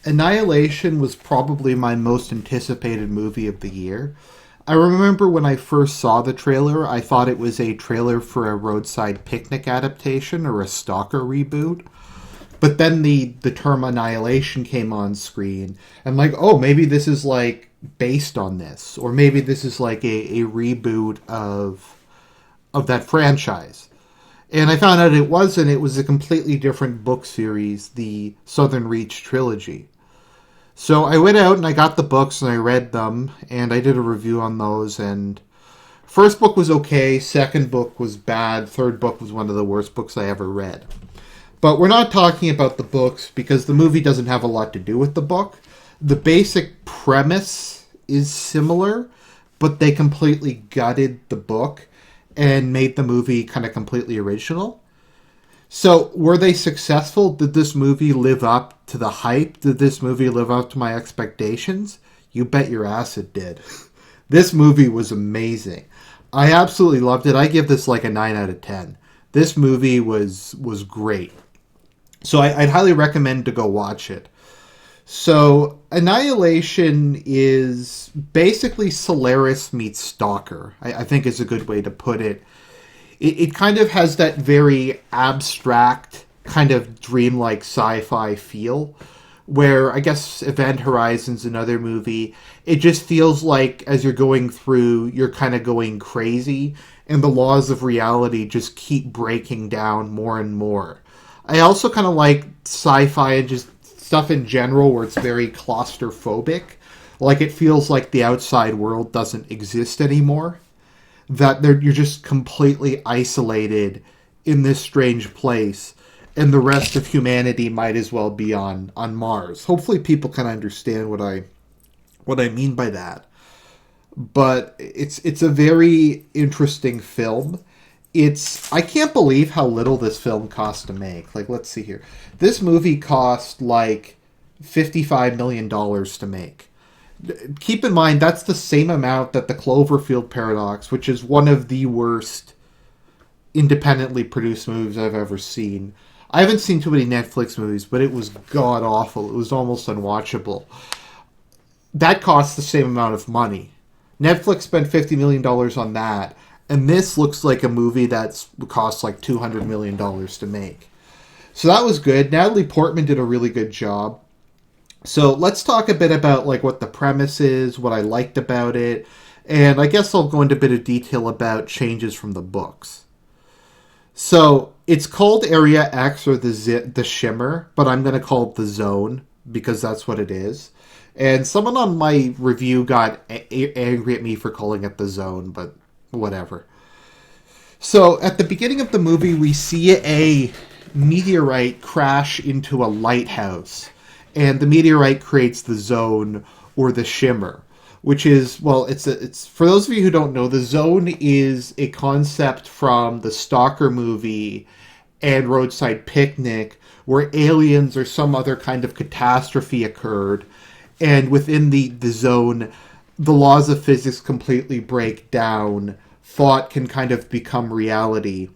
Annihilation was probably my most anticipated movie of the year. I remember when I first saw the trailer, I thought it was a trailer for a roadside picnic adaptation or a Stalker reboot. But then the term Annihilation came on screen, and like, oh, maybe this is like based on this, or maybe this is like a reboot of that franchise. And I found out it wasn't. It was a completely different book series, the Southern Reach Trilogy. So I went out and I got the books and I read them and I did a review on those. And first book was okay, second book was bad, third book was one of the worst books I ever read. But we're not talking about the books because the movie doesn't have a lot to do with the book. The basic premise is similar, but they completely gutted the book and made the movie kind of completely original. So, were they successful? Did this movie live up to the hype? Did this movie live up to my expectations? You bet your ass it did. This movie was amazing. I absolutely loved it. I give this like a 9 out of 10. This movie was great. So I'd highly recommend to go watch it. So Annihilation is basically Solaris meets Stalker, I think is a good way to put it. It kind of has that very abstract, kind of dreamlike sci-fi feel, where I guess Event Horizon's another movie. It just feels like as you're going through, you're kind of going crazy, and the laws of reality just keep breaking down more and more. I also kind of like sci-fi and just stuff in general where it's very claustrophobic. Like it feels like the outside world doesn't exist anymore. That you're just completely isolated in this strange place, and the rest of humanity might as well be on Mars. Hopefully, people can understand what I mean by that. But it's a very interesting film. I can't believe how little this film cost to make. Like, let's see here. This movie cost like $55 million to make. Keep in mind, that's the same amount that the Cloverfield Paradox, which is one of the worst independently produced movies I've ever seen. I haven't seen too many Netflix movies, but it was god awful. It was almost unwatchable. That cost the same amount of money. Netflix spent $50 million on that, and this looks like a movie that cost like $200 million to make. So that was good. Natalie Portman did a really good job. So let's talk a bit about like what the premise is, what I liked about it, and I guess I'll go into a bit of detail about changes from the books. So it's called Area X or the Shimmer, but I'm going to call it the Zone because that's what it is. And someone on my review got angry at me for calling it the Zone, but whatever. So at the beginning of the movie, we see a meteorite crash into a lighthouse. And the meteorite creates the zone or the shimmer, which is, well, it's for those of you who don't know, the zone is a concept from the Stalker movie and Roadside Picnic, where aliens or some other kind of catastrophe occurred, and within the zone, the laws of physics completely break down. Thought can kind of become reality,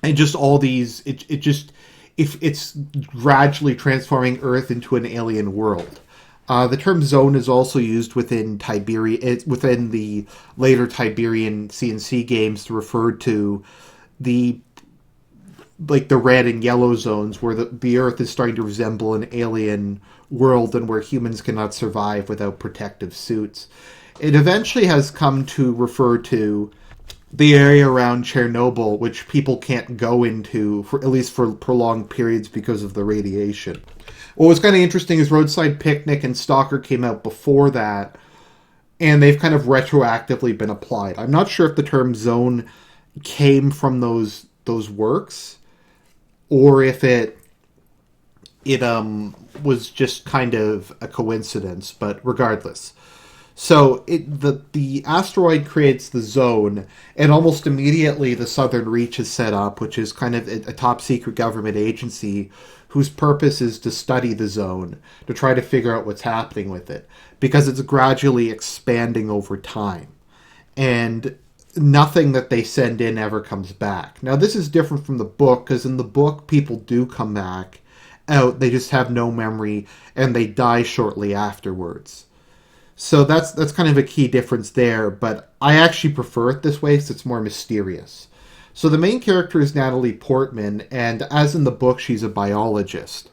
and just all these, it just. If it's gradually transforming Earth into an alien world. The term zone is also used within within the later Tiberian CNC games to refer to the red and yellow zones where the Earth is starting to resemble an alien world and where humans cannot survive without protective suits. It eventually has come to refer to the area around Chernobyl, which people can't go into, for at least for prolonged periods because of the radiation. What was kind of interesting is Roadside Picnic and Stalker came out before that, and they've kind of retroactively been applied. I'm not sure if the term zone came from those works, or if it was just kind of a coincidence, but regardless. So the asteroid creates the zone, and almost immediately the Southern Reach is set up, which is kind of a top secret government agency whose purpose is to study the zone, to try to figure out what's happening with it, because it's gradually expanding over time. And nothing that they send in ever comes back. Now, this is different from the book, because in the book, people do come back, out, they just have no memory, and they die shortly afterwards. So that's kind of a key difference there, but I actually prefer it this way because it's more mysterious. So the main character is Natalie Portman, and as in the book, she's a biologist.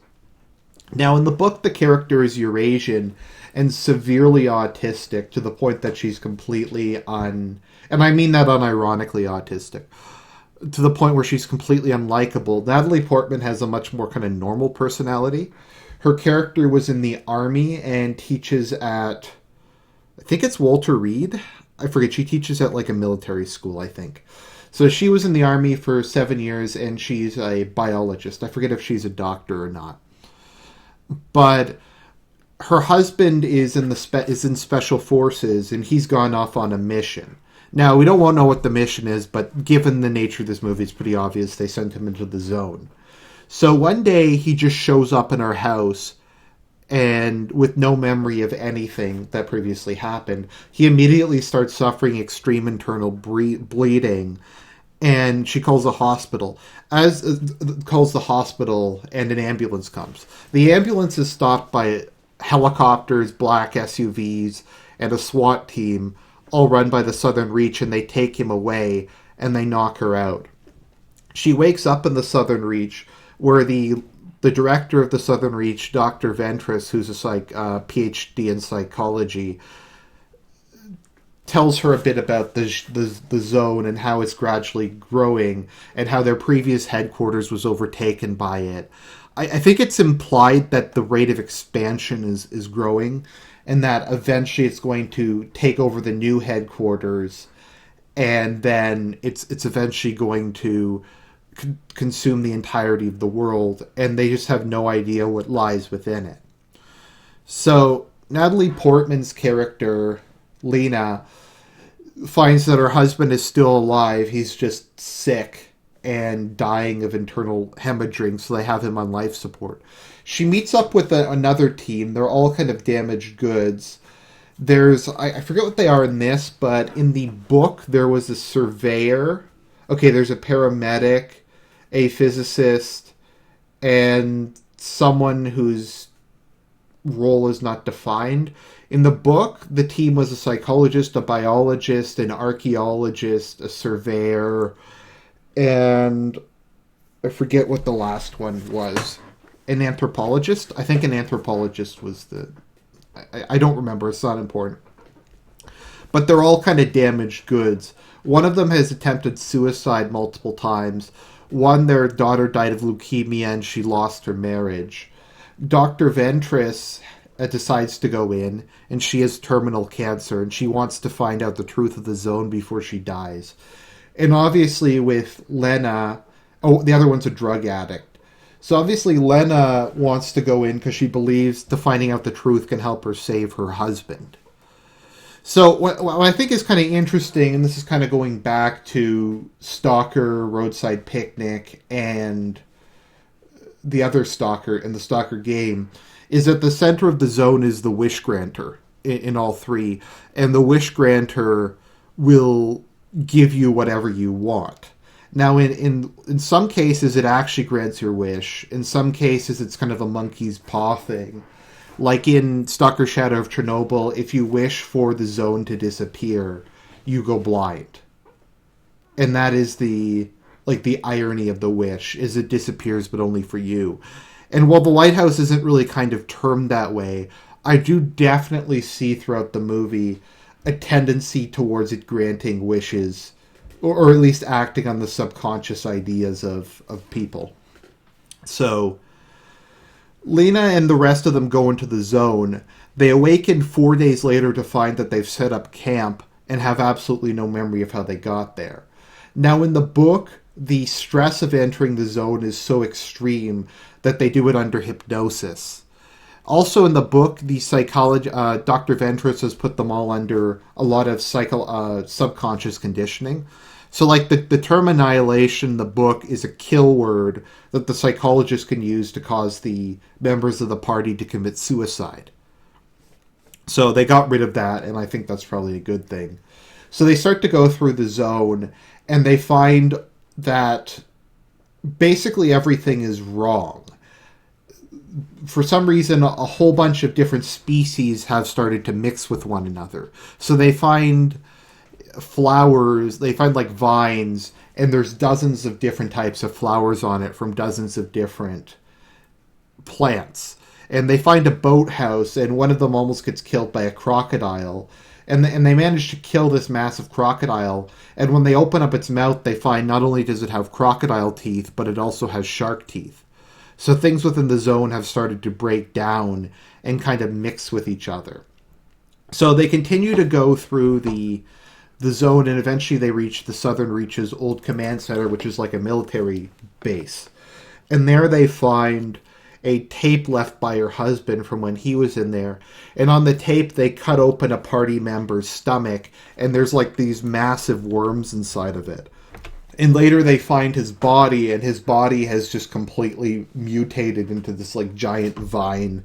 Now, in the book, the character is Eurasian and severely autistic to the point that she's completely and I mean that unironically autistic, to the point where she's completely unlikable. Natalie Portman has a much more kind of normal personality. Her character was in the army and teaches at, I think it's Walter Reed. I forget. She teaches at like a military school, I think. So she was in the army for 7 years, and she's a biologist. I forget if she's a doctor or not. But her husband is in special forces, and he's gone off on a mission. Now, we don't want to know what the mission is, but given the nature of this movie, it's pretty obvious they sent him into the zone. So one day, he just shows up in our house, and with no memory of anything that previously happened, he immediately starts suffering extreme internal bleeding, and she calls the hospital. Calls the hospital, and an ambulance comes. The ambulance is stopped by helicopters, black SUVs, and a SWAT team, all run by the Southern Reach, and they take him away, and they knock her out. She wakes up in the Southern Reach, where the director of the Southern Reach, Dr. Ventress, who's a PhD in psychology, tells her a bit about the zone and how it's gradually growing and how their previous headquarters was overtaken by it. I think it's implied that the rate of expansion is growing and that eventually it's going to take over the new headquarters, and then it's eventually going to consume the entirety of the world, and they just have no idea what lies within it. So Natalie Portman's character, Lena, finds that her husband is still alive. He's just sick and dying of internal hemorrhaging, so they have him on life support. She meets up with another team. They're all kind of damaged goods. There's, I forget what they are in this, but in the book there was a surveyor. Okay, there's a paramedic, a physicist, and someone whose role is not defined. In the book, the team was a psychologist, a biologist, an archaeologist, a surveyor, and I forget what the last one was. An anthropologist? I think an anthropologist was the... I don't remember. It's not important. But they're all kind of damaged goods. One of them has attempted suicide multiple times. One, their daughter died of leukemia and she lost her marriage. Dr. Ventress decides to go in, and she has terminal cancer, and she wants to find out the truth of the zone before she dies. And obviously with Lena... Oh, the other one's a drug addict. So obviously Lena wants to go in because she believes the finding out the truth can help her save her husband. So what I think is kind of interesting, and this is kind of going back to Stalker, Roadside Picnic, and the other Stalker in the Stalker game, is that the center of the zone is the wish granter in all three. And the wish granter will give you whatever you want. Now, in some cases, it actually grants your wish. In some cases, it's kind of a monkey's paw thing. Like in Stalker Shadow of Chernobyl, if you wish for the zone to disappear, you go blind. And that is the irony of the wish, is it disappears, but only for you. And while the lighthouse isn't really kind of termed that way, I do definitely see throughout the movie a tendency towards it granting wishes, or at least acting on the subconscious ideas of people. So Lena and the rest of them go into the zone. They awaken 4 days later to find that they've set up camp and have absolutely no memory of how they got there. Now in the book, the stress of entering the zone is so extreme that they do it under hypnosis. Also in the book, the Dr. Ventress has put them all under a lot of subconscious conditioning. So like the term annihilation in the book is a kill word that the psychologist can use to cause the members of the party to commit suicide. So they got rid of that, and I think that's probably a good thing. So they start to go through the zone, and they find that basically everything is wrong. for some reason, a whole bunch of different species have started to mix with one another. So they find flowers, they find like vines, and there's dozens of different types of flowers on it from dozens of different plants. And they find a boathouse, and one of them almost gets killed by a crocodile. And they manage to kill this massive crocodile. And when they open up its mouth, they find not only does it have crocodile teeth, but it also has shark teeth. So things within the zone have started to break down and kind of mix with each other. So they continue to go through the zone, and eventually they reach the Southern Reach's old command center, which is like a military base. And there they find a tape left by her husband from when he was in there. And on the tape, they cut open a party member's stomach, and there's like these massive worms inside of it. And later they find his body, and his body has just completely mutated into this like giant vine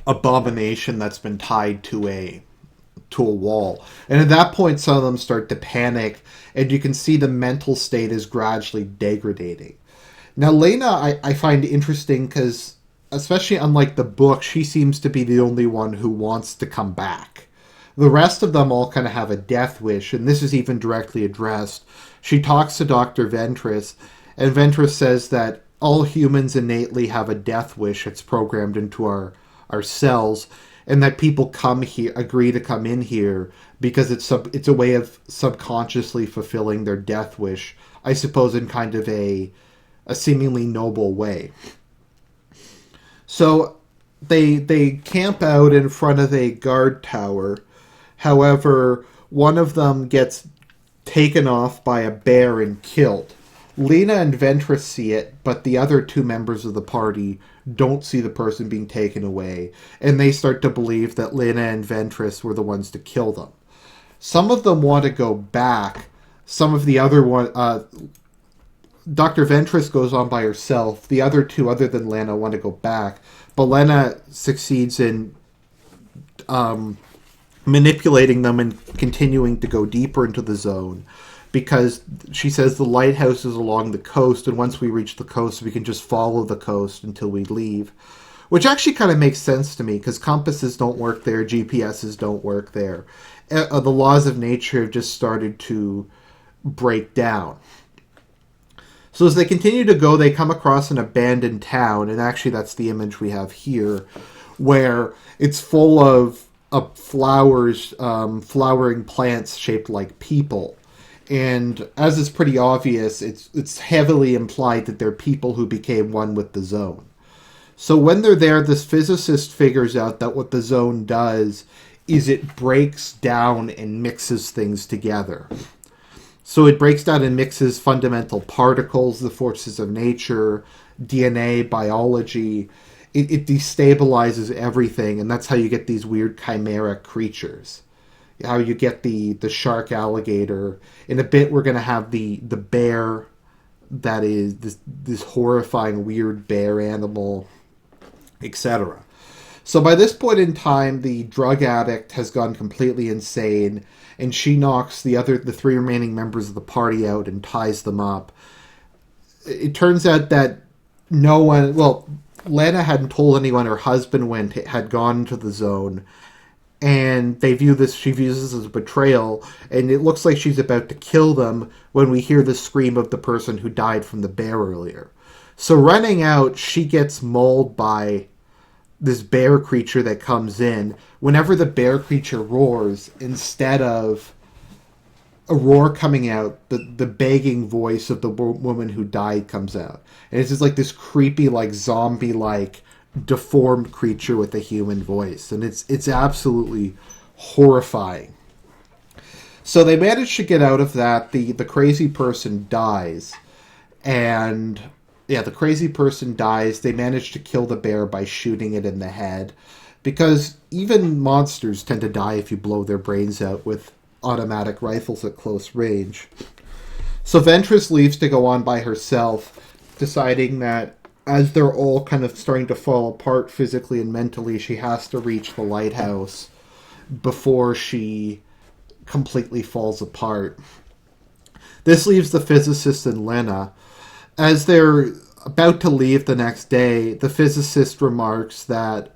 abomination that's been tied to a wall. And at that point, some of them start to panic, and you can see the mental state is gradually degrading. Now, Lena, I find interesting because, especially unlike the book, she seems to be the only one who wants to come back. The rest of them all kind of have a death wish, and this is even directly addressed. She talks to Dr. Ventress, and Ventress says that all humans innately have a death wish. It's programmed into our cells, and that people come here, agree to come in here because it's a way of subconsciously fulfilling their death wish, I suppose, in kind of a seemingly noble way. So they camp out in front of a guard tower. However, one of them gets taken off by a bear and killed. Lena and Ventress see it, but the other two members of the party don't see the person being taken away, and they start to believe that Lena and Ventress were the ones to kill them. Some of them want to go back. Some of the other one, Dr. Ventress goes on by herself. The other two, other than Lena, want to go back, but Lena succeeds in manipulating them and continuing to go deeper into the zone, because she says the lighthouse is along the coast, and once we reach the coast, we can just follow the coast until we leave. Which actually kind of makes sense to me, because compasses don't work there, GPSs don't work there. The laws of nature have just started to break down. So as they continue to go, they come across an abandoned town, and actually that's the image we have here, where it's full of flowers, flowering plants shaped like people. And as is pretty obvious, it's heavily implied that they're people who became one with the zone. So when they're there, this physicist figures out that what the zone does is it breaks down and mixes things together. So it breaks down and mixes fundamental particles, the forces of nature, DNA, biology. It destabilizes everything, and that's how you get these weird chimeric creatures. How you get the shark alligator. In a bit, we're going to have the bear that is this horrifying, weird bear animal, etc. So by this point in time, the drug addict has gone completely insane, and she knocks the three remaining members of the party out and ties them up. It turns out that no one... Well, Lena hadn't told anyone her husband had gone to the zone, and she views this as a betrayal, and it looks like she's about to kill them when we hear the scream of the person who died from the bear earlier. So running out, she gets mauled by this bear creature that comes in. Whenever the bear creature roars, instead of a roar coming out, the begging voice of the woman who died comes out. And it's just like this creepy, like zombie-like deformed creature with a human voice, and it's absolutely horrifying. So they manage to get out of that. The crazy person dies, and the crazy person dies. They manage to kill the bear by shooting it in the head, because even monsters tend to die if you blow their brains out with automatic rifles at close range. So Ventress leaves to go on by herself, deciding that as they're all kind of starting to fall apart physically and mentally, she has to reach the lighthouse before she completely falls apart. This leaves the physicist and Lena. As they're about to leave the next day, the physicist remarks that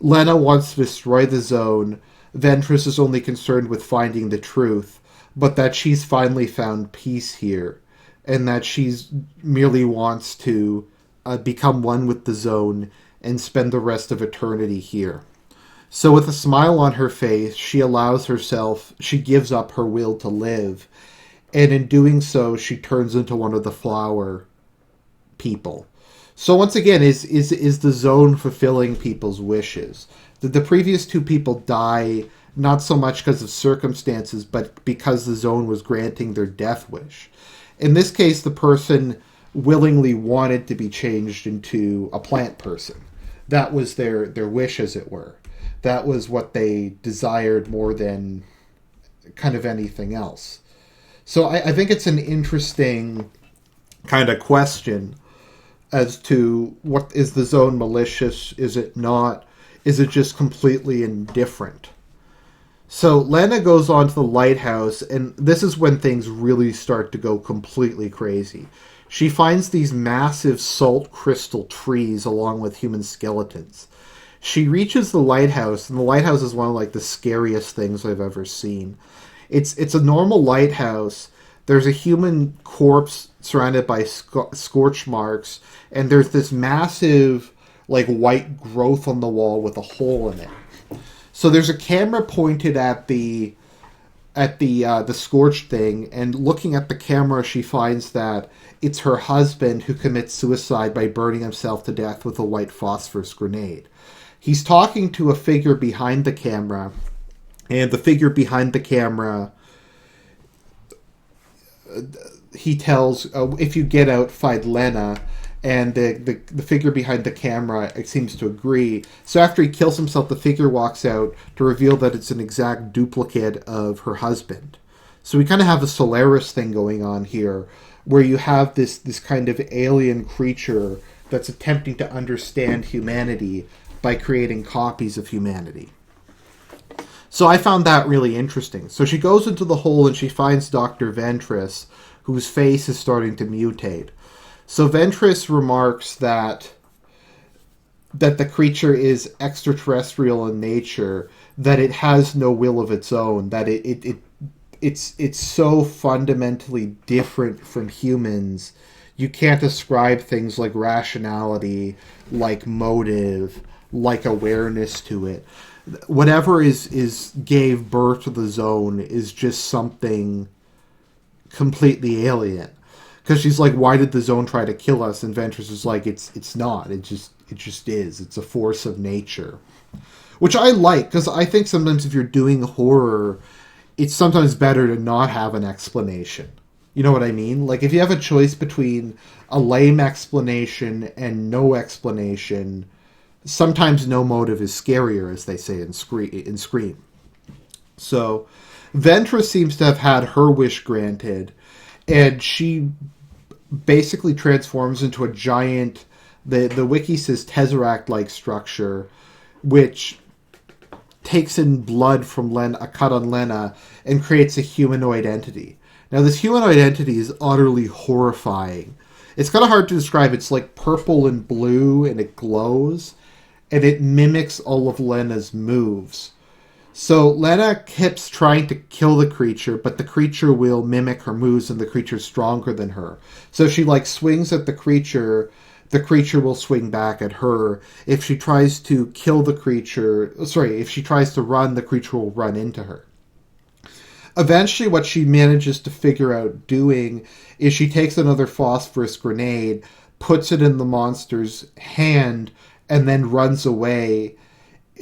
Lena wants to destroy the zone. Ventress is only concerned with finding the truth, but that she's finally found peace here, and that she's merely wants to become one with the zone and spend the rest of eternity here. So with a smile on her face, she gives up her will to live, and in doing so, she turns into one of the flower people. So once again, is the zone fulfilling people's wishes? Did the previous two people die not so much because of circumstances, but because the zone was granting their death wish? In this case, the person willingly wanted to be changed into a plant person. That was their wish, as it were. That was what they desired more than kind of anything else. So I think it's an interesting kind of question as to, what is the zone malicious? Is it not? Is it just completely indifferent? So Lena goes on to the lighthouse, and this is when things really start to go completely crazy. She finds these massive salt crystal trees along with human skeletons. She reaches the lighthouse, and the lighthouse is one of like the scariest things I've ever seen. It's a normal lighthouse. There's a human corpse surrounded by scorch marks, and there's this massive like white growth on the wall with a hole in it. So there's a camera pointed at the scorched thing, and looking at the camera, she finds that it's her husband who commits suicide by burning himself to death with a white phosphorus grenade. He's talking to a figure behind the camera, and the figure behind the camera, he tells, if you get out, find Lena, and the figure behind the camera seems to agree. So after he kills himself, the figure walks out to reveal that it's an exact duplicate of her husband. So we kind of have a Solaris thing going on here, where you have this kind of alien creature that's attempting to understand humanity by creating copies of humanity. So I found that really interesting. So she goes into the hole and she finds Dr. Ventress, whose face is starting to mutate. So Ventress remarks that the creature is extraterrestrial in nature, that it has no will of its own, that it's so fundamentally different from humans. You can't ascribe things like rationality, like motive, like awareness to it. Whatever gave birth to the zone is just something completely alien. Because she's like, why did the zone try to kill us? And Ventress is like, it's not. It just is. It's a force of nature. Which I like, because I think sometimes if you're doing horror, it's sometimes better to not have an explanation. You know what I mean? Like, if you have a choice between a lame explanation and no explanation, sometimes no motive is scarier, as they say in Scream. So, Ventress seems to have had her wish granted, and she basically transforms into a giant, the wiki says Tesseract-like structure, which takes in blood from a cut on Lena and creates a humanoid entity. Now, this humanoid entity is utterly horrifying. It's kind of hard to describe. It's like purple and blue, and it glows, and it mimics all of Lena's moves. So Lena keeps trying to kill the creature, but the creature will mimic her moves, and the creature's stronger than her. So if she swings at the creature will swing back at her. If she tries to kill the creature, if she tries to run, the creature will run into her. Eventually, what she manages to figure out doing is she takes another phosphorus grenade, puts it in the monster's hand, and then runs away.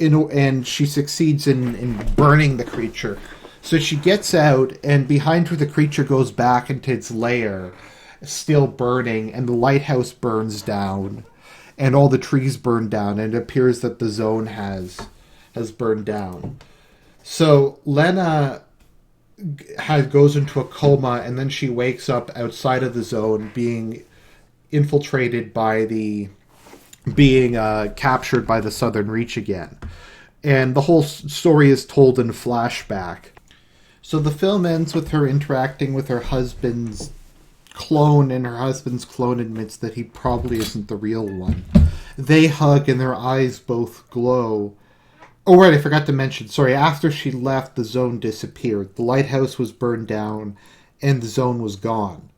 And she succeeds in burning the creature. So she gets out, and behind her the creature goes back into its lair, still burning, and the lighthouse burns down, and all the trees burn down, and it appears that the zone has burned down. So Lena goes into a coma, and then she wakes up outside of the zone, being infiltrated by being captured by the Southern Reach again. And the whole story is told in flashback. So the film ends with her interacting with her husband's clone, and her husband's clone admits that he probably isn't the real one. They hug and their eyes both glow. Oh, right, I forgot to mention. Sorry, after she left, the zone disappeared. The lighthouse was burned down, and the zone was gone.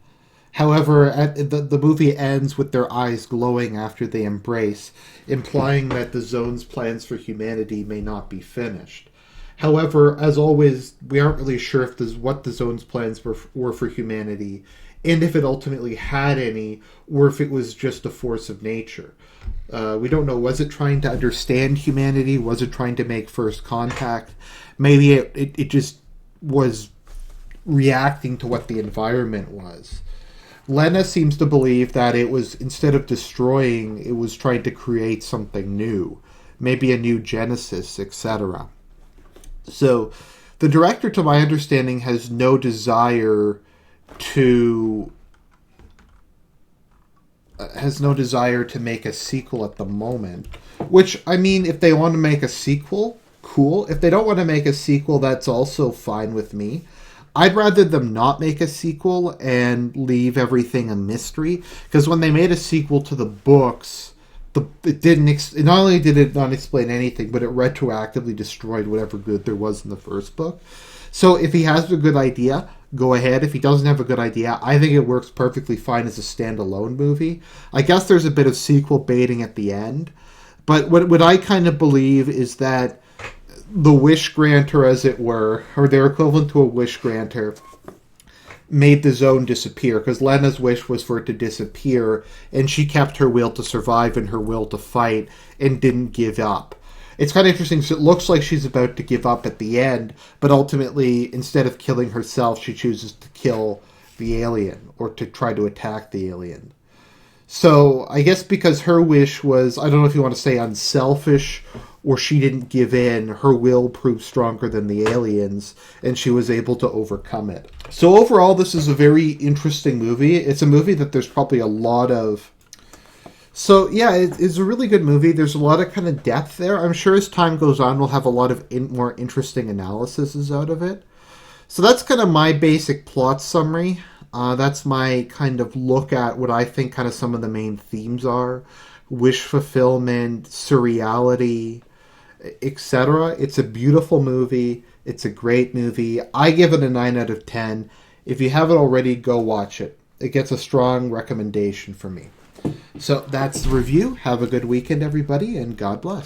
However, the movie ends with their eyes glowing after they embrace, implying that the zone's plans for humanity may not be finished. However, as always, we aren't really sure if what the zone's plans were for humanity, and if it ultimately had any, or if it was just a force of nature. We don't know. Was it trying to understand humanity? Was it trying to make first contact? Maybe it just was reacting to what the environment was. Lena seems to believe that it was, instead of destroying, it was trying to create something new. Maybe a new genesis, etc. So, the director, to my understanding, has no desire to make a sequel at the moment. Which, I mean, if they want to make a sequel, cool. If they don't want to make a sequel, that's also fine with me. I'd rather them not make a sequel and leave everything a mystery. Because when they made a sequel to the books, it not only did it not explain anything, but it retroactively destroyed whatever good there was in the first book. So if he has a good idea, go ahead. If he doesn't have a good idea, I think it works perfectly fine as a standalone movie. I guess there's a bit of sequel baiting at the end. But what I kind of believe is that the wish granter, as it were, or their equivalent to a wish granter, made the zone disappear, because Lena's wish was for it to disappear, and she kept her will to survive and her will to fight, and didn't give up. It's kind of interesting, so it looks like she's about to give up at the end, but ultimately, instead of killing herself, she chooses to kill the alien, or to try to attack the alien. So, I guess because her wish was, I don't know if you want to say unselfish, or she didn't give in, her will proved stronger than the aliens, and she was able to overcome it. So overall, this is a very interesting movie. It's a movie that there's probably a lot of... So, yeah, it's a really good movie. There's a lot of kind of depth there. I'm sure as time goes on, we'll have a lot of more interesting analyses out of it. So that's kind of my basic plot summary. That's my kind of look at what I think kind of some of the main themes are. Wish fulfillment, surreality, etc. It's a beautiful movie. It's a great movie. I give it a 9 out of 10. If you haven't already, go watch it. It gets a strong recommendation from me. So that's the review. Have a good weekend, everybody, and God bless.